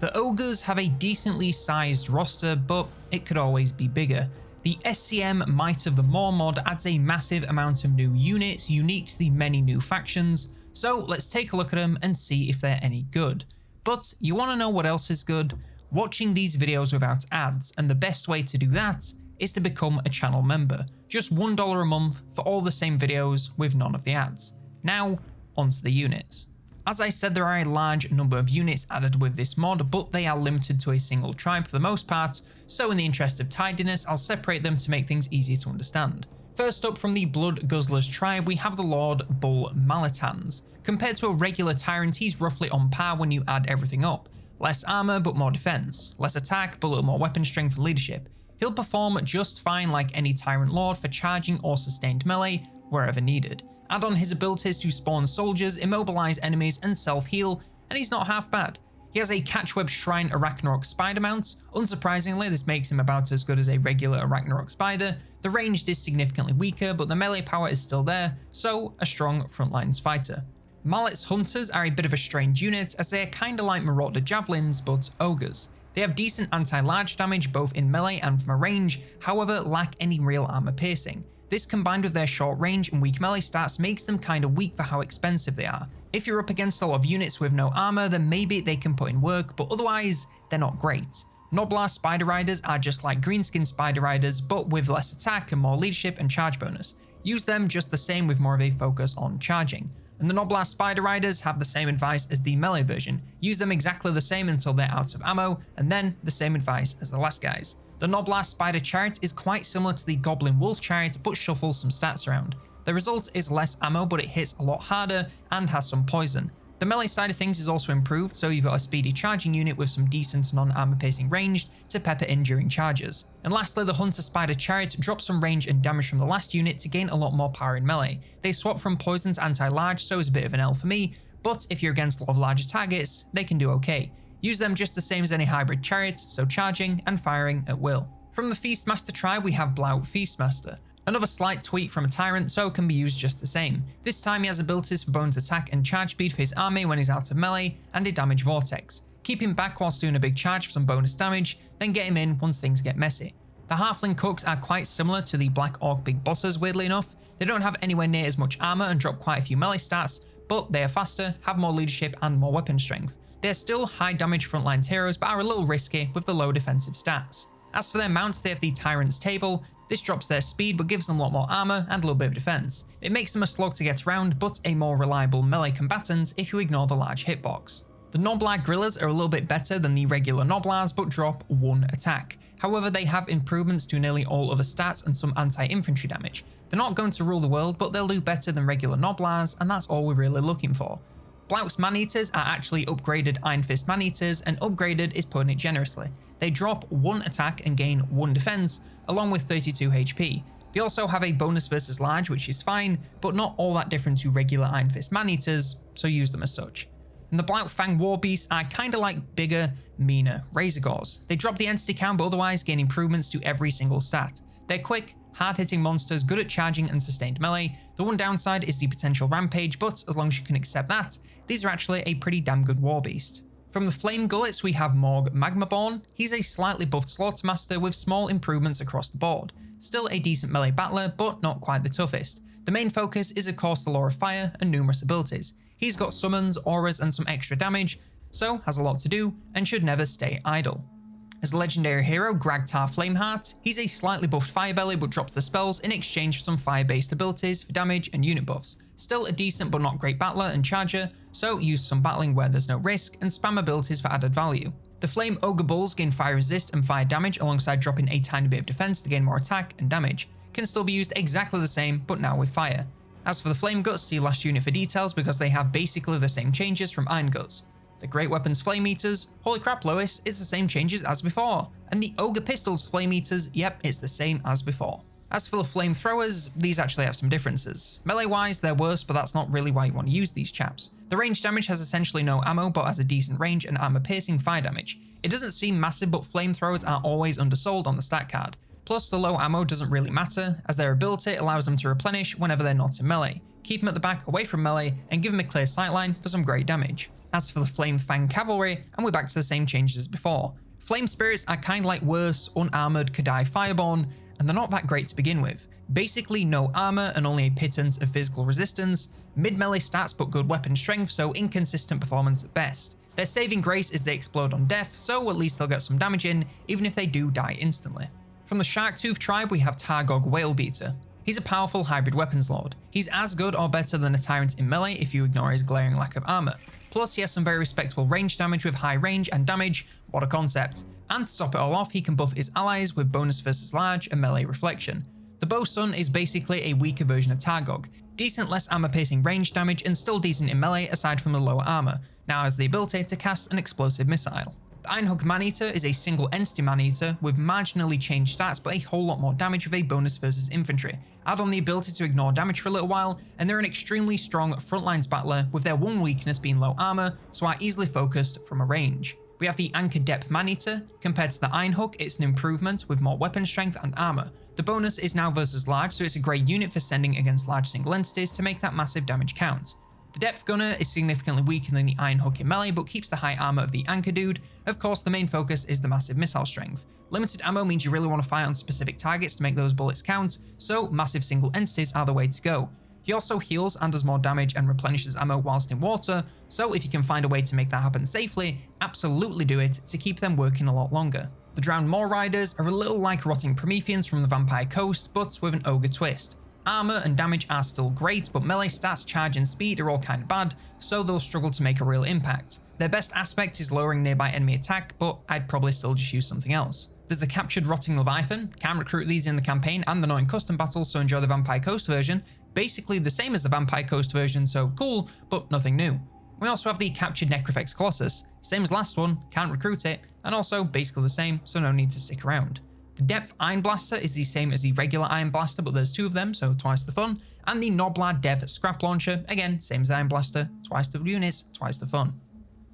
The Ogres have a decently sized roster, but it could always be bigger. The SCM MIght of the Maw mod adds a massive amount of new units unique to the many new factions, so let's take a look at them and see if they're any good. But you want to know what else is good? Watching these videos without ads, and the best way to do that is to become a channel member. Just $1 a month for all the same videos with none of the ads. Now, onto the units. As I said, there are a large number of units added with this mod, but they are limited to a single tribe for the most part, so in the interest of tidiness, I'll separate them to make things easier to understand. First up, from the Blood Guzzlers tribe, we have the Lord Bull Malatans. Compared to a regular tyrant, he's roughly on par when you add everything up. Less armor, but more defense. Less attack, but a little more weapon strength and leadership. He'll perform just fine like any tyrant lord for charging or sustained melee wherever needed. Add on his abilities to spawn soldiers, immobilize enemies, and self-heal, and he's not half bad. He has a Catchweb Shrine Arachnarok Spider mount. Unsurprisingly, this makes him about as good as a regular Arachnarok Spider. The ranged is significantly weaker, but the melee power is still there, so a strong frontlines fighter. Mallet's Hunters are a bit of a strange unit, as they are kinda like Marauder Javelins, but ogres. They have decent anti-large damage both in melee and from a range, however lack any real armor piercing. This combined with their short range and weak melee stats makes them kinda weak for how expensive they are. If you're up against a lot of units with no armor, then maybe they can put in work, but otherwise, they're not great. Noblar Spider Riders are just like Greenskin Spider Riders, but with less attack and more leadership and charge bonus. Use them just the same with more of a focus on charging. And the Noblar Spider Riders have the same advice as the melee version. Use them exactly the same until they're out of ammo, and then the same advice as the last guys. The Noblar Spider Chariot is quite similar to the Goblin Wolf Chariot, but shuffles some stats around. The result is less ammo, but it hits a lot harder and has some poison. The melee side of things is also improved, so you've got a speedy charging unit with some decent non-armor piercing ranged to pepper in during charges. And lastly, the Hunter Spider Chariot drops some range and damage from the last unit to gain a lot more power in melee. They swap from poison to anti-large, so it's a bit of an L for me, but if you're against a lot of larger targets, they can do okay. Use them just the same as any hybrid chariots, so charging and firing at will. From the Feastmaster Tribe, we have Blau Feastmaster. Another slight tweak from a tyrant, so can be used just the same. This time he has abilities for bonus attack and charge speed for his army when he's out of melee, and a damage vortex. Keep him back whilst doing a big charge for some bonus damage, then get him in once things get messy. The Halfling Cooks are quite similar to the Black Orc Big Bosses, weirdly enough. They don't have anywhere near as much armor and drop quite a few melee stats, but they are faster, have more leadership and more weapon strength. They're still high damage frontline heroes, but are a little risky with the low defensive stats. As for their mounts, they have the Tyrant's Table. This drops their speed but gives them a lot more armor and a little bit of defense. It makes them a slog to get around, but a more reliable melee combatant if you ignore the large hitbox. The Noblar Gorillas are a little bit better than the regular Noblars, but drop 1 attack. However, they have improvements to nearly all other stats and some anti-infantry damage. They're not going to rule the world, but they'll do better than regular Noblars, and that's all we're really looking for. Blauk's Man-Eaters are actually upgraded Iron Fist Man-Eaters, and upgraded is putting it generously. They drop 1 attack and gain 1 defense, along with 32 HP. They also have a bonus versus large, which is fine, but not all that different to regular Iron Fist Man-Eaters, so use them as such. And the Blauk Fang War Beasts are kinda like bigger, meaner Razor Gores. They drop the entity count, but otherwise gain improvements to every single stat. They're quick, hard-hitting monsters, good at charging and sustained melee. The one downside is the potential rampage, but as long as you can accept that, these are actually a pretty damn good war beast. From the Flamegullets, we have Morg Magmaborn. He's a slightly buffed Slaughtermaster with small improvements across the board. Still a decent melee battler, but not quite the toughest. The main focus is of course the Law of Fire and numerous abilities. He's got summons, auras, and some extra damage, so has a lot to do and should never stay idle. As a legendary hero, Gragtar Flameheart, he's a slightly buffed Firebelly but drops the spells in exchange for some fire-based abilities for damage and unit buffs. Still a decent but not great battler and charger, so use some battling where there's no risk and spam abilities for added value. The Flame Ogre Bulls gain fire resist and fire damage alongside dropping a tiny bit of defense to gain more attack and damage. Can still be used exactly the same but now with fire. As for the Flame Guts, see last unit for details because they have basically the same changes from Iron Guts. The Great Weapons Flame Eaters, holy crap Lois, it's the same changes as before. And the Ogre Pistols Flame Eaters, yep, it's the same as before. As for the Flamethrowers, these actually have some differences. Melee wise, they're worse, but that's not really why you want to use these chaps. The range damage has essentially no ammo, but has a decent range and armor piercing fire damage. It doesn't seem massive, but Flamethrowers are always undersold on the stat card. Plus, the low ammo doesn't really matter, as their ability allows them to replenish whenever they're not in melee. Keep them at the back away from melee, and give them a clear sightline for some great damage. As for the Flame Fang Cavalry, and we're back to the same changes as before. Flame Spirits are kind of like worse, unarmoured Kadai Fireborn, and they're not that great to begin with. Basically no armour and only a pittance of physical resistance, mid-melee stats but good weapon strength, so inconsistent performance at best. Their saving grace is they explode on death, so at least they'll get some damage in, even if they do die instantly. From the Skarktooth Tribe we have Targog Whalebeater. He's a powerful hybrid weapons lord. He's as good or better than a tyrant in melee if you ignore his glaring lack of armour. Plus he has some very respectable range damage with high range and damage, what a concept. And to top it all off, he can buff his allies with bonus versus large and melee reflection. The Bow Sun is basically a weaker version of Targog. Decent less armor piercing range damage and still decent in melee aside from the lower armor, now has the ability to cast an explosive missile. The Ironhook Maneater is a single entity Maneater with marginally changed stats but a whole lot more damage with a bonus versus infantry. Add on the ability to ignore damage for a little while and they're an extremely strong frontlines battler with their one weakness being low armor, so are easily focused from a range. We have the Anchor Depth Maneater. Compared to the Ironhook, it's an improvement with more weapon strength and armor. The bonus is now versus large, so it's a great unit for sending against large single entities to make that massive damage count. The Depth Gunner is significantly weaker than the Ironhook in melee, but keeps the high armor of the Anchor Dude. Of course, the main focus is the massive missile strength. Limited ammo means you really want to fire on specific targets to make those bullets count, so massive single entities are the way to go. He also heals and does more damage and replenishes ammo whilst in water, so if you can find a way to make that happen safely, absolutely do it to keep them working a lot longer. The Drowned Maw Riders are a little like rotting Prometheans from the Vampire Coast, but with an ogre twist. Armor and damage are still great, but melee stats, charge and speed are all kind of bad, so they'll struggle to make a real impact. Their best aspect is lowering nearby enemy attack, but I'd probably still just use something else. There's the Captured Rotting Leviathan. Can't recruit these in the campaign and they're not in custom battles, so enjoy the Vampire Coast version. Basically the same as the Vampire Coast version, so cool, but nothing new. We also have the Captured Necrofex Colossus. Same as last one, can't recruit it, and also basically the same, so no need to stick around. The Depth Iron Blaster is the same as the regular Iron Blaster, but there's two of them, so twice the fun. And the Noblad Dev Scrap Launcher, again, same as Iron Blaster, twice the units, twice the fun.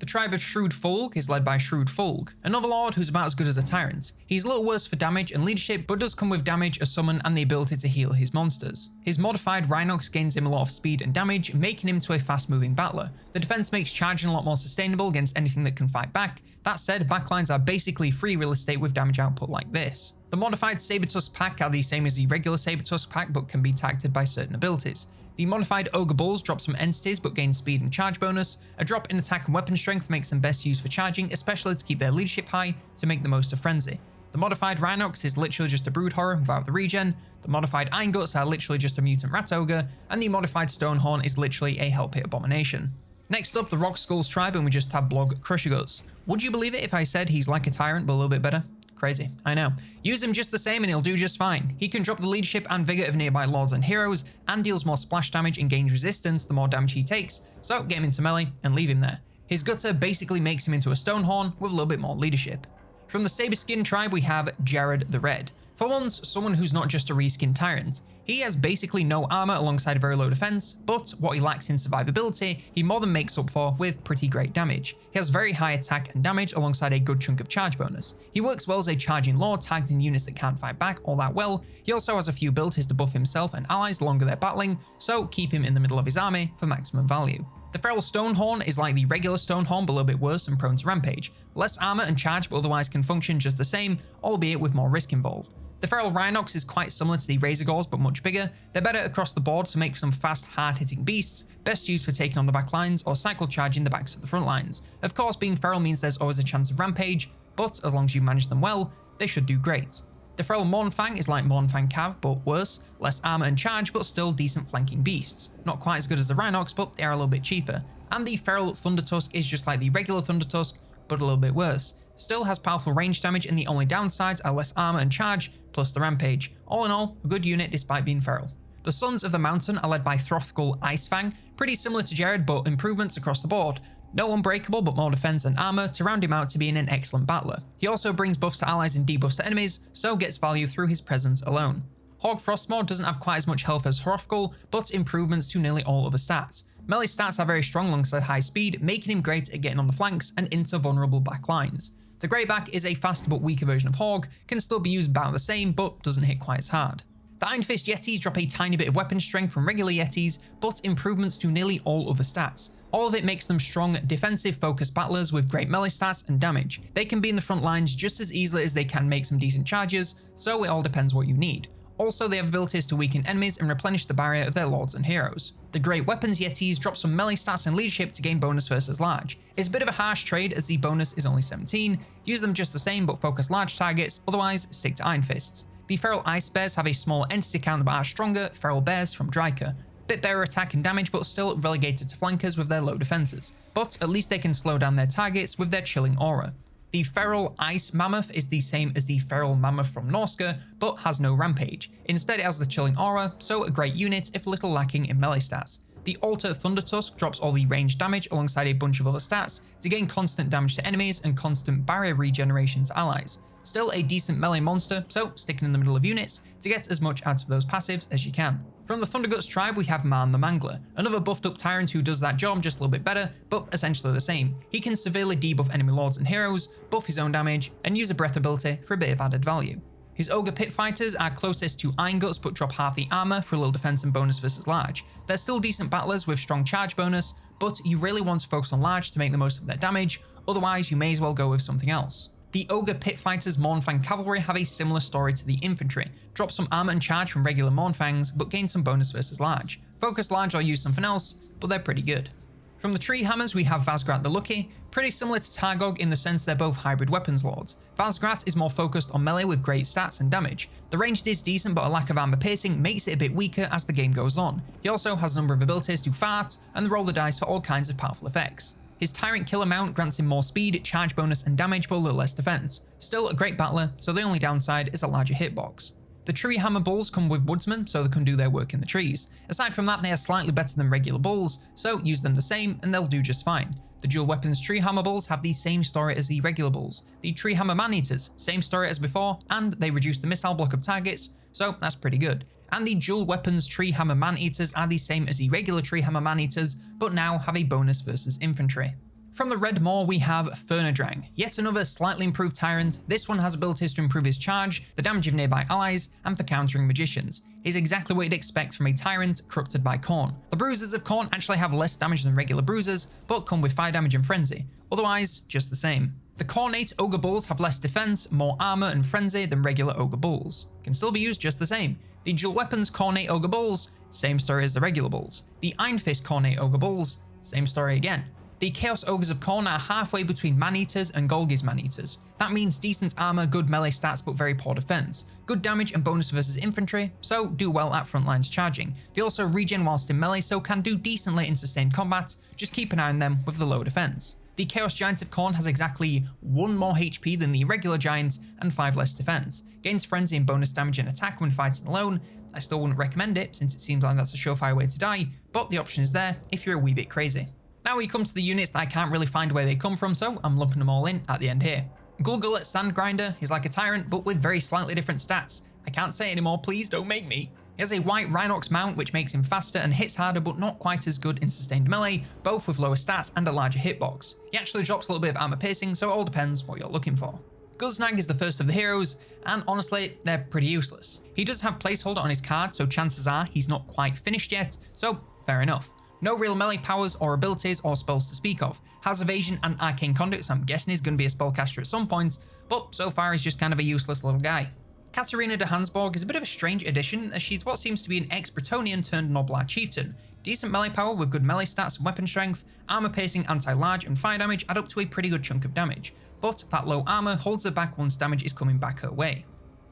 The tribe of Shrewd Fulg is led by Shrewd Fulg, another lord who's about as good as a tyrant. He's a little worse for damage and leadership, but does come with damage, a summon, and the ability to heal his monsters. His modified Rhinox gains him a lot of speed and damage, making him to a fast-moving battler. The defense makes charging a lot more sustainable against anything that can fight back. That said, backlines are basically free real estate with damage output like this. The modified Sabertusk pack are the same as the regular Sabertusk pack, but can be targeted by certain abilities. The modified Ogre Bulls drop some entities but gain speed and charge bonus. A drop in attack and weapon strength makes them best used for charging, especially to keep their leadership high to make the most of Frenzy. The modified Rhinox is literally just a Brood Horror without the regen. The modified Iron Guts are literally just a mutant Rat Ogre, and the modified Stonehorn is literally a Hell Pit Abomination. Next up, the Rock Skulls Tribe, and we just have Blog Crusher Guts. Would you believe it if I said he's like a tyrant but a little bit better? Crazy, I know. Use him just the same and he'll do just fine. He can drop the leadership and vigor of nearby lords and heroes, and deals more splash damage and gains resistance the more damage he takes, so get him into melee and leave him there. His gutter basically makes him into a Stonehorn with a little bit more leadership. From the Sabreskin Tribe we have Jared the Red. For once, someone who's not just a reskin tyrant. He has basically no armor alongside very low defense, but what he lacks in survivability, he more than makes up for with pretty great damage. He has very high attack and damage alongside a good chunk of charge bonus. He works well as a charging lord tagged in units that can't fight back all that well. He also has a few abilities to buff himself and allies the longer they're battling, so keep him in the middle of his army for maximum value. The Feral Stonehorn is like the regular Stonehorn but a little bit worse and prone to rampage. Less armor and charge but otherwise can function just the same, albeit with more risk involved. The Feral Rhinox is quite similar to the Razorgores but much bigger. They're better across the board to make some fast, hard-hitting beasts, best used for taking on the back lines or cycle charging the backs of the front lines. Of course, being feral means there's always a chance of rampage, but as long as you manage them well, they should do great. The Feral Mournfang is like Mournfang Cav, but worse, less armor and charge but still decent flanking beasts. Not quite as good as the Rhinox, but they are a little bit cheaper. And the Feral Thundertusk is just like the regular Thundertusk, but a little bit worse. Still has powerful range damage and the only downsides are less armor and charge, plus the rampage. All in all, a good unit despite being feral. The Sons of the Mountain are led by Throthgull Icefang, pretty similar to Jared but improvements across the board. No unbreakable but more defense and armor to round him out to being an excellent battler. He also brings buffs to allies and debuffs to enemies, so gets value through his presence alone. Hog Frostmaw doesn't have quite as much health as Hrothgull, but improvements to nearly all other stats. Melee stats are very strong alongside high speed, making him great at getting on the flanks and into vulnerable back lines. The Greyback is a faster but weaker version of Hog, can still be used about the same, but doesn't hit quite as hard. The Iron Fist Yetis drop a tiny bit of weapon strength from regular Yetis, but improvements to nearly all other stats. All of it makes them strong, defensive-focused battlers with great melee stats and damage. They can be in the front lines just as easily as they can make some decent charges, so it all depends what you need. Also, they have abilities to weaken enemies and replenish the barrier of their lords and heroes. The Great Weapons Yetis drop some melee stats and leadership to gain bonus versus large. It's a bit of a harsh trade as the bonus is only 17, use them just the same but focus large targets, otherwise stick to Iron Fists. The Feral Ice Bears have a small entity count but are stronger Feral Bears from Dryker. Bit better attack and damage but still relegated to flankers with their low defenses. But at least they can slow down their targets with their chilling aura. The Feral Ice Mammoth is the same as the Feral Mammoth from Norska, but has no rampage. Instead it has the chilling aura, so a great unit if a little lacking in melee stats. The Alter Thundertusk drops all the range damage alongside a bunch of other stats to gain constant damage to enemies and constant barrier regeneration to allies. Still a decent melee monster, so sticking in the middle of units to get as much out of those passives as you can. From the Thunderguts Tribe, we have Man the Mangler, another buffed up tyrant who does that job just a little bit better, but essentially the same. He can severely debuff enemy lords and heroes, buff his own damage, and use a breath ability for a bit of added value. His Ogre Pit Fighters are closest to Iron Guts but drop half the armor for a little defense and bonus versus large. They're still decent battlers with strong charge bonus, but you really want to focus on large to make the most of their damage, otherwise you may as well go with something else. The Ogre Pit Fighters Mournfang Cavalry have a similar story to the infantry. Drop some armor and charge from regular Mournfangs, but gain some bonus versus large. Focus large or use something else, but they're pretty good. From the Treehammers, we have Vazgrat the Lucky, pretty similar to Targog in the sense they're both hybrid weapons lords. Vazgrat is more focused on melee with great stats and damage. The ranged is decent, but a lack of armor piercing makes it a bit weaker as the game goes on. He also has a number of abilities to fart and roll the dice for all kinds of powerful effects. His Tyrant Killer mount grants him more speed, charge bonus and damage but a little less defense. Still a great battler, so the only downside is a larger hitbox. The Treehammer Bulls come with Woodsmen, so they can do their work in the trees. Aside from that, they are slightly better than regular Bulls, so use them the same and they'll do just fine. The Dual Weapons Treehammer Bulls have the same story as the regular Bulls. The Treehammer Man-Eaters, same story as before, and they reduce the missile block of targets, so that's pretty good. And the Dual Weapons Treehammer Man-Eaters are the same as the regular Treehammer Man-Eaters, but now have a bonus versus infantry. From the Red Maw, we have Fernadrang, yet another slightly improved tyrant. This one has abilities to improve his charge, the damage of nearby allies, and for countering magicians. He's exactly what you'd expect from a tyrant corrupted by Khorne. The Bruisers of Khorne actually have less damage than regular Bruisers, but come with fire damage and frenzy. Otherwise, just the same. The Khornate Ogre Bulls have less defense, more armor and frenzy than regular Ogre Bulls. Can still be used just the same. The Dual Weapons Khornate Ogre Bulls, same story as the regular Bulls. The Iron Fist Khornate Ogre Bulls, same story again. The Chaos Ogres of Khorne are halfway between Man-Eaters and Golgi's Man-Eaters. That means decent armor, good melee stats but very poor defense. Good damage and bonus versus infantry, so do well at front lines charging. They also regen whilst in melee, so can do decently in sustained combat, just keep an eye on them with the low defense. The Chaos Giant of Khorne has exactly 1 more HP than the regular Giant and 5 less defense. Gains frenzy and bonus damage and attack when fighting alone. I still wouldn't recommend it since it seems like that's a surefire way to die, but the option is there if you're a wee bit crazy. Now we come to the units that I can't really find where they come from, so I'm lumping them all in at the end here. Guzzlers Sandgrinder is like a tyrant, but with very slightly different stats. I can't say anymore, please don't make me. He has a white Rhinox mount, which makes him faster and hits harder, but not quite as good in sustained melee, both with lower stats and a larger hitbox. He actually drops a little bit of armor piercing, so it all depends what you're looking for. Guznag is the first of the heroes, and honestly, they're pretty useless. He does have placeholder on his card, so chances are he's not quite finished yet, so fair enough. No real melee powers or abilities or spells to speak of. Has evasion and arcane conduit, so I'm guessing he's going to be a spellcaster at some point, but so far he's just kind of a useless little guy. Katarina de Hansborg is a bit of a strange addition, as she's what seems to be an ex-Bretonnian turned Noblar chieftain. Decent melee power with good melee stats and weapon strength, armor piercing, anti-large and fire damage add up to a pretty good chunk of damage, but that low armor holds her back once damage is coming back her way.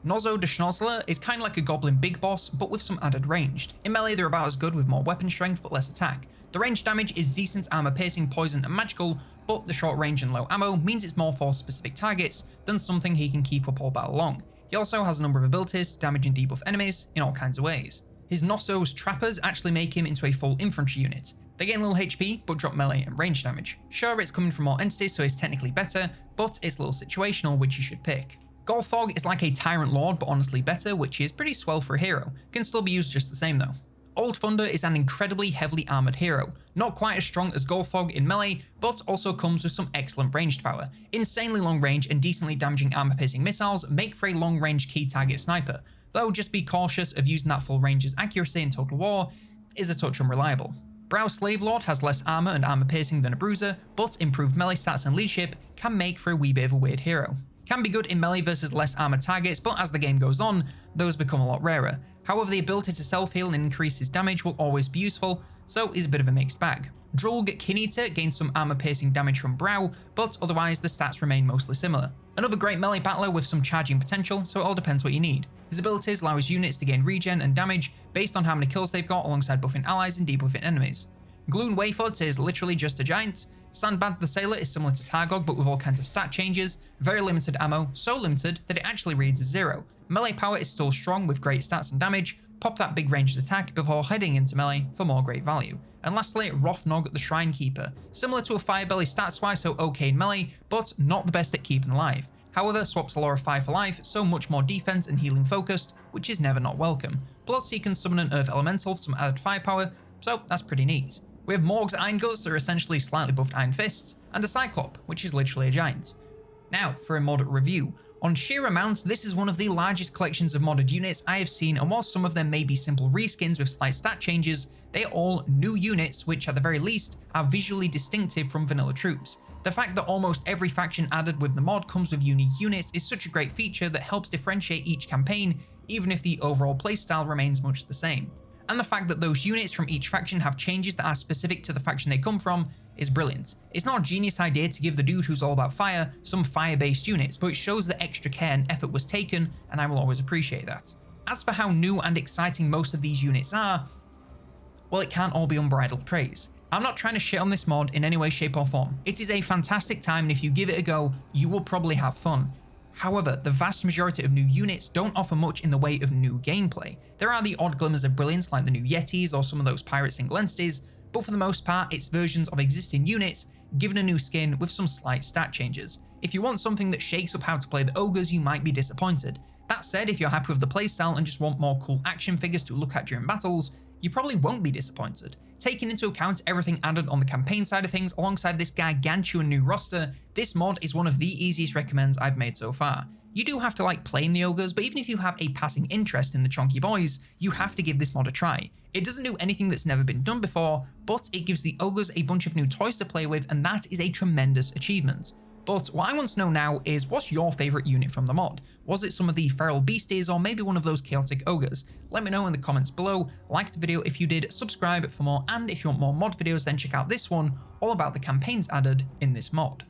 Nozo de Schnozzler is kind of like a goblin big boss, but with some added ranged. In melee they're about as good with more weapon strength but less attack. The ranged damage is decent armor piercing, poison and magical, but the short range and low ammo means it's more for specific targets than something he can keep up all battle long. He also has a number of abilities to damage and debuff enemies in all kinds of ways. His Nosso's Trappers actually make him into a full infantry unit. They gain little HP, but drop melee and range damage. Sure, it's coming from more entities, so it's technically better, but it's a little situational, which you should pick. Golthog is like a Tyrant Lord, but honestly better, which is pretty swell for a hero. Can still be used just the same though. Old Thunder is an incredibly heavily armoured hero, not quite as strong as Golthog in melee, but also comes with some excellent ranged power. Insanely long range and decently damaging armor-piercing missiles make for a long-range key target sniper, though just be cautious of using that full range's accuracy in Total War is a touch unreliable. Brow Slave Lord has less armor and armor piercing than a Bruiser, but improved melee stats and leadership can make for a wee bit of a weird hero. Can be good in melee versus less armored targets, but as the game goes on, those become a lot rarer. However, the ability to self-heal and increase his damage will always be useful, so is a bit of a mixed bag. Drulg Kin Eater gains some armor piercing damage from Brow, but otherwise the stats remain mostly similar. Another great melee battler with some charging potential, so it all depends what you need. His abilities allow his units to gain regen and damage based on how many kills they've got alongside buffing allies and debuffing enemies. Gloon Wayfoot is literally just a giant. Sandbad the Sailor is similar to Targog but with all kinds of stat changes, very limited ammo, so limited that it actually reads as 0. Melee power is still strong with great stats and damage, pop that big ranged attack before heading into melee for more great value. And lastly, Rothnog the Shrine Keeper, similar to a Firebelly stats-wise, so okay in melee, but not the best at keeping alive. However, swaps a lore of Fire for life, so much more defense and healing focused, which is never not welcome. Plus he can summon an Earth Elemental for some added firepower, so that's pretty neat. We have Morg's Iron Guts that are essentially slightly buffed Iron Fists, and a Cyclop, which is literally a giant. Now, for a mod review. On sheer amounts, this is one of the largest collections of modded units I have seen, and while some of them may be simple reskins with slight stat changes, they are all new units which at the very least are visually distinctive from vanilla troops. The fact that almost every faction added with the mod comes with unique units is such a great feature that helps differentiate each campaign, even if the overall playstyle remains much the same. And the fact that those units from each faction have changes that are specific to the faction they come from is brilliant. It's not a genius idea to give the dude who's all about fire some fire-based units, but it shows that extra care and effort was taken, and I will always appreciate that. As for how new and exciting most of these units are, well, it can't all be unbridled praise. I'm not trying to shit on this mod in any way, shape or form. It is a fantastic time, and if you give it a go, you will probably have fun. However, the vast majority of new units don't offer much in the way of new gameplay. There are the odd glimmers of brilliance like the new Yetis or some of those pirate single entities, but for the most part it's versions of existing units given a new skin with some slight stat changes. If you want something that shakes up how to play the Ogres, you might be disappointed. That said, if you're happy with the playstyle and just want more cool action figures to look at during battles, you probably won't be disappointed. Taking into account everything added on the campaign side of things alongside this gargantuan new roster, this mod is one of the easiest recommends I've made so far. You do have to like playing the Ogres, but even if you have a passing interest in the chonky boys, you have to give this mod a try. It doesn't do anything that's never been done before, but it gives the Ogres a bunch of new toys to play with, and that is a tremendous achievement. But what I want to know now is, what's your favourite unit from the mod? Was it some of the feral beasties or maybe one of those chaotic ogres? Let me know in the comments below, like the video if you did, subscribe for more, and if you want more mod videos then check out this one all about the campaigns added in this mod.